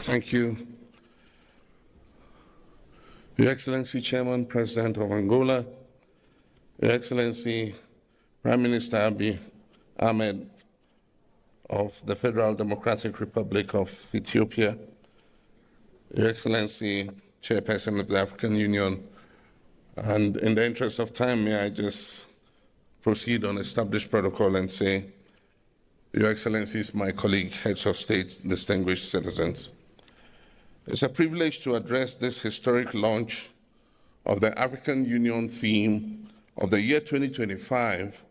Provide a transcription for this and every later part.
Thank you. Your Excellency, Chairman, President of Angola, Your Excellency, Prime Minister Abiy Ahmed of the Federal Democratic Republic of Ethiopia, Your Excellency, Chairperson of the African Union, and in the interest of time, may I just proceed on established protocol and say, Your Excellencies, my colleague, heads of state, distinguished citizens. It's a privilege to address this historic launch of the African Union theme of the year 2025,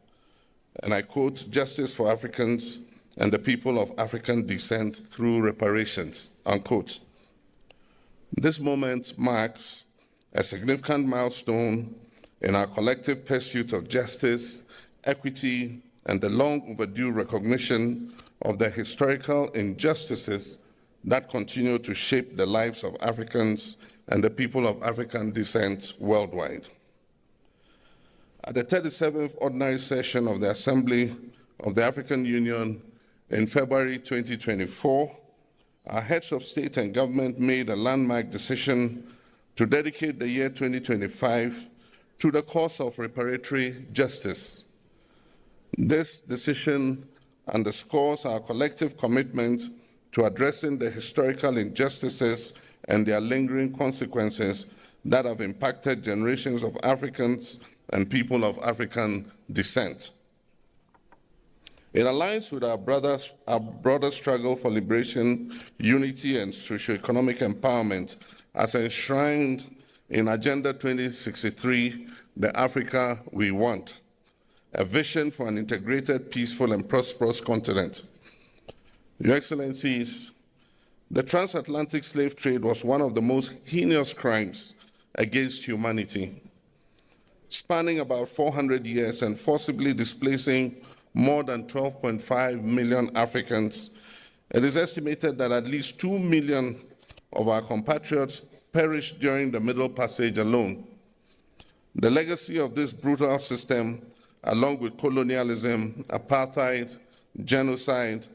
and I quote, "Justice for Africans and the people of African descent through reparations," unquote. This moment marks a significant milestone in our collective pursuit of justice, equity, and the long overdue recognition of the historical injustices that continue to shape the lives of Africans and the people of African descent worldwide. At the 37th Ordinary Session of the Assembly of the African Union in February 2024, our heads of state and government made a landmark decision to dedicate the year 2025 to the cause of reparatory justice. This decision underscores our collective commitment to addressing the historical injustices and their lingering consequences that have impacted generations of Africans and people of African descent. It aligns with our broader struggle for liberation, unity, and socioeconomic empowerment as enshrined in Agenda 2063, the Africa we want, a vision for an integrated, peaceful, and prosperous continent. Your Excellencies, the transatlantic slave trade was one of the most heinous crimes against humanity, spanning about 400 years and forcibly displacing more than 12.5 million Africans. It is estimated that at least 2 million of our compatriots perished during the Middle Passage alone. The legacy of this brutal system, along with colonialism, apartheid, genocide,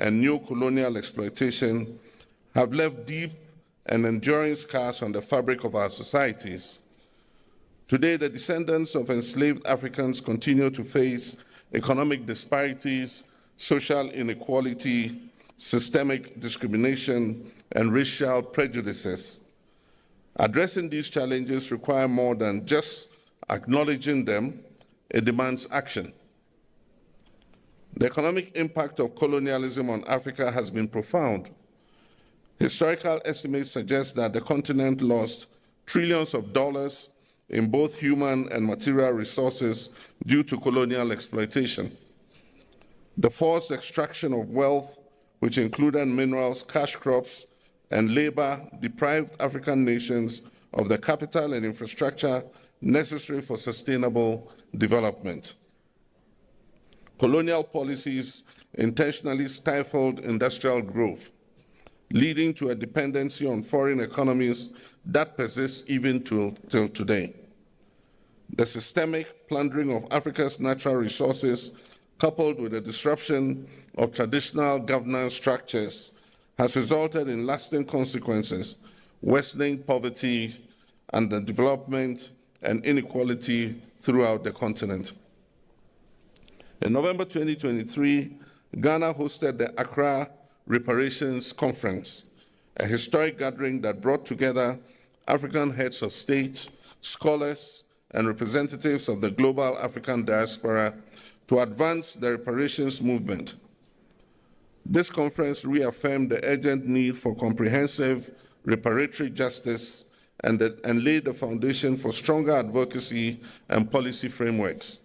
and neo-colonial exploitation, have left deep and enduring scars on the fabric of our societies. Today, the descendants of enslaved Africans continue to face economic disparities, social inequality, systemic discrimination, and racial prejudices. Addressing these challenges require more than just acknowledging them. It demands action. The economic impact of colonialism on Africa has been profound. Historical estimates suggest that the continent lost trillions of dollars in both human and material resources due to colonial exploitation. The forced extraction of wealth, which included minerals, cash crops, and labor, deprived African nations of the capital and infrastructure necessary for sustainable development. Colonial policies intentionally stifled industrial growth, leading to a dependency on foreign economies that persists even till today. The systemic plundering of Africa's natural resources, coupled with the disruption of traditional governance structures, has resulted in lasting consequences, worsening poverty, underdevelopment, and inequality throughout the continent. In November 2023, Ghana hosted the Accra Reparations Conference, a historic gathering that brought together African heads of state, scholars, and representatives of the global African diaspora to advance the reparations movement. This conference reaffirmed the urgent need for comprehensive reparatory justice and laid the foundation for stronger advocacy and policy frameworks.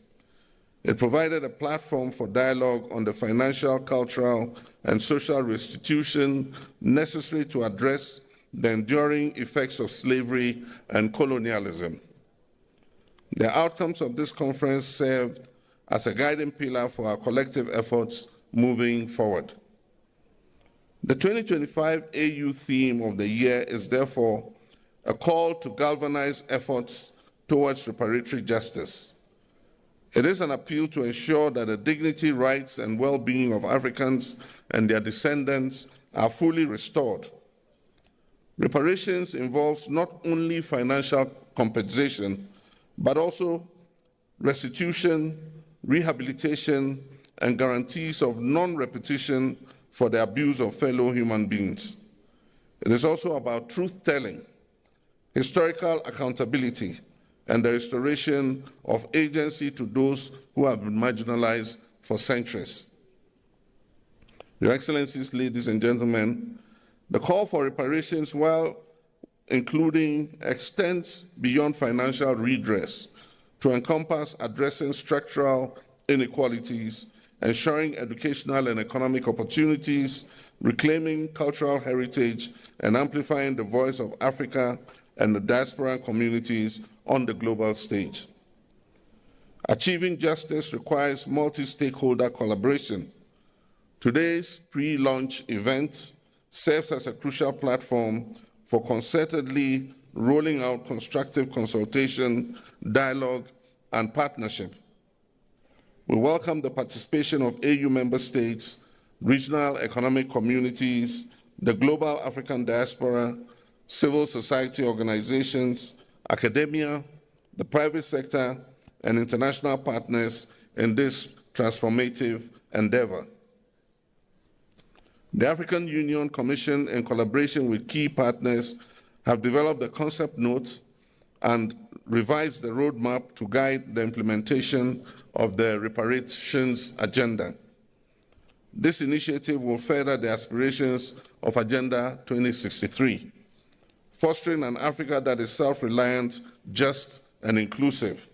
It provided a platform for dialogue on the financial, cultural, and social restitution necessary to address the enduring effects of slavery and colonialism. The outcomes of this conference served as a guiding pillar for our collective efforts moving forward. The 2025 AU theme of the year is therefore a call to galvanize efforts towards reparatory justice. It is an appeal to ensure that the dignity, rights, and well-being of Africans and their descendants are fully restored, Reparations involves not only financial compensation, but also restitution, rehabilitation, and guarantees of non-repetition for the abuse of fellow human beings. It is also about truth-telling, historical accountability, and the restoration of agency to those who have been marginalized for centuries. Your Excellencies, ladies and gentlemen, the call for reparations, while including, extends beyond financial redress to encompass addressing structural inequalities, ensuring educational and economic opportunities, reclaiming cultural heritage, and amplifying the voice of Africa and the diaspora communities on the global stage. Achieving justice requires multi-stakeholder collaboration. Today's pre-launch event serves as a crucial platform for concertedly rolling out constructive consultation, dialogue, and partnership. We welcome the participation of AU member states, regional economic communities, the global African diaspora, civil society organizations, academia, the private sector, and international partners in this transformative endeavor. The African Union Commission, in collaboration with key partners, have developed a concept note and revised the roadmap to guide the implementation of the reparations agenda. This initiative will further the aspirations of Agenda 2063, fostering an Africa that is self-reliant, just, and inclusive.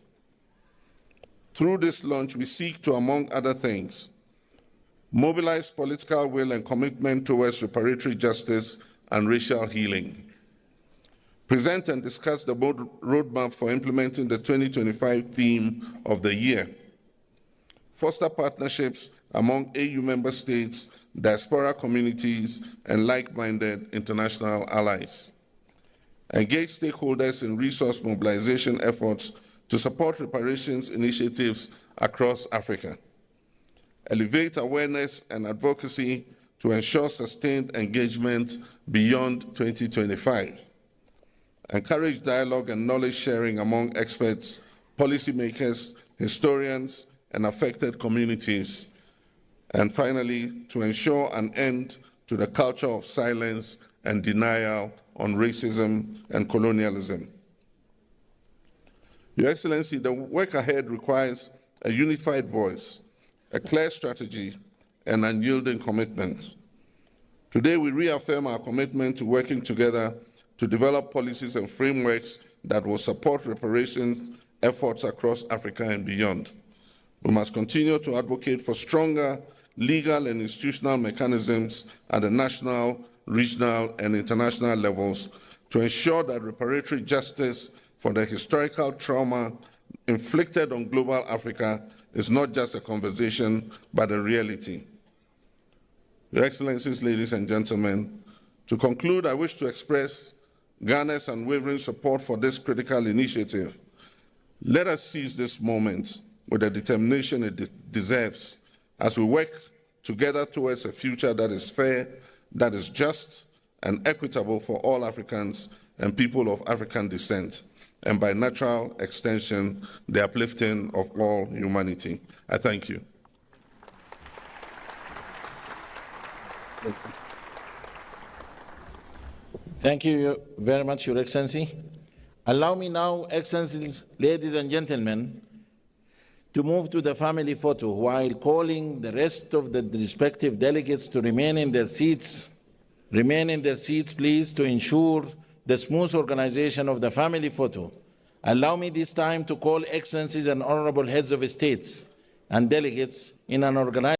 Through this launch, we seek to, among other things, mobilize political will and commitment towards reparatory justice and racial healing, present and discuss the roadmap for implementing the 2025 theme of the year, foster partnerships among AU member states, diaspora communities, and like-minded international allies, engage stakeholders in resource mobilization efforts to support reparations initiatives across Africa, elevate awareness and advocacy to ensure sustained engagement beyond 2025, encourage dialogue and knowledge sharing among experts, policymakers, historians, and affected communities, and finally, to ensure an end to the culture of silence and denial on racism and colonialism. Your Excellency, the work ahead requires a unified voice, a clear strategy, and unyielding commitment. Today, we reaffirm our commitment to working together to develop policies and frameworks that will support reparations efforts across Africa and beyond. We must continue to advocate for stronger legal and institutional mechanisms at the national, regional, and international levels to ensure that reparatory justice for the historical trauma inflicted on global Africa is not just a conversation, but a reality. Your Excellencies, ladies and gentlemen, to conclude, I wish to express Ghana's unwavering support for this critical initiative. Let us seize this moment with the determination it deserves as we work together towards a future that is fair, that is just, and equitable for all Africans and people of African descent, and by natural extension, the uplifting of all humanity. I thank you. Thank you very much, Your Excellency. Allow me now, Excellencies, ladies and gentlemen, to move to the family photo while calling the rest of the respective delegates to remain in their seats. Remain in their seats, please, to ensure the smooth organization of the family photo. Allow me this time to call Excellencies and Honorable Heads of States and delegates in an organized